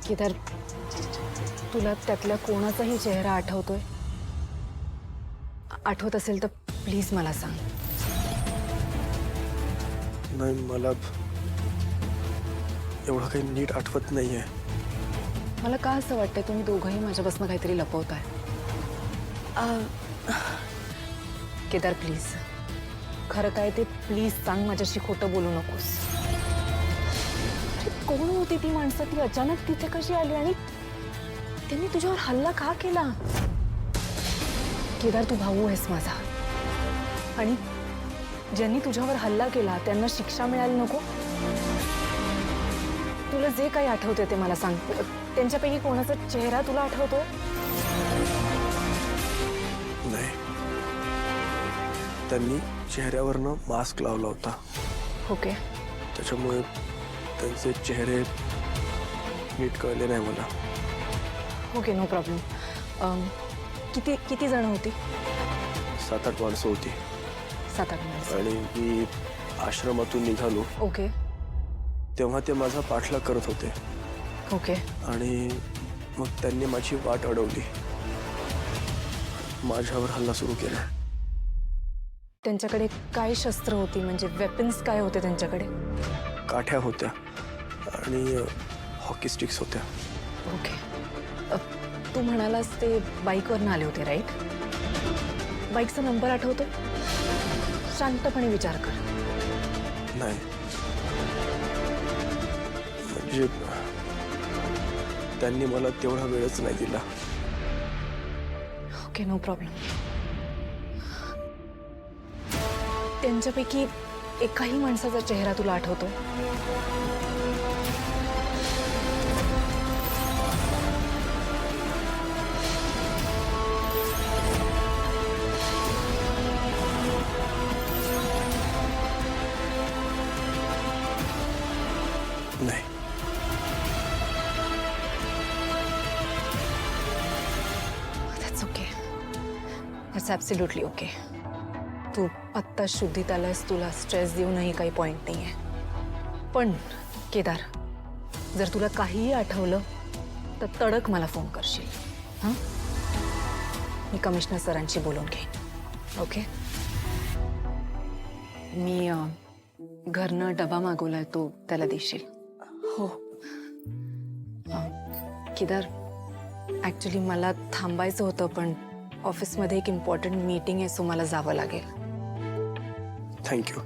केदार, तुला त्यातल्या कोणाचाही चेहरा आठवतोय? आठवत असेल तर प्लीज मला सांग. नाही, मला एवढं काही नीट आठवत नाहीये. मला का असं वाटतंय तुम्ही दोघंही माझ्यापासून काहीतरी लपवताय? केदार प्लीज, खरं काय ते प्लीज सांग, माझ्याशी खोटं बोलू नकोस. अरे कोण होती ती माणसं? ती अचानक तिथे कशी आली आणि त्यांनी तुझ्यावर हल्ला का केला? केदार, तू भाऊ आहेस माझा, आणि ज्यांनी तुझ्यावर हल्ला केला त्यांना शिक्षा मिळाली नको? तुला जे काही आठवते ते मला सांग. त्यांच्यापैकी कोणाचा चेहरा तुला आठवतो? नाही, त्यांनी चेहऱ्यावरनं मास्क लावला होता. ओके. त्याच्यामुळे त्यांचे चेहरे नीट कळले नाही मला. Okay, no problem. किती जण होती? 7-8 माणसं होती. 7-8 माणसं. आणि मी आश्रमातून निघालो ओके तेव्हा ते माझा पाठलाग करत होते. ओके. आणि मग त्यांनी माझी वाट अडवली, माझ्यावर हल्ला सुरू केला. त्यांच्याकडे काय शस्त्र होती? म्हणजे वेपन्स काय होते त्यांच्याकडे? काठ्या होत्या आणि हॉकी स्टिक्स होत्या. ओके. तू म्हणालास ते बाईकवरनं आले होते, राईट? बाईकचा नंबर आठवतो? शांतपणे विचार कर. नाही, म्हणजे त्यांनी मला तेवढा वेळच नाही दिला. Okay, no problem. त्यांच्यापैकी एकाही माणसाचा चेहरा तुला आठवतो? नाही. That's okay. That's absolutely okay. तू आत्ता शुद्धीत आलायस, तुला स्ट्रेस देऊनही काही पॉइंट नाहीये. पण केदार, जर तुला काहीही आठवलं तर तडक मला फोन करशील. हां, मी कमिशनर सरांशी बोलून घेईन. ओके? मी घरनं डबा मागवलाय, तो त्याला देशील. हो. केदार, ॲक्च्युली मला थांबायचं होतं, पण ऑफिसमध्ये एक इम्पॉर्टंट मीटिंग आहे, सो मला जावं लागेल. थँक्यू.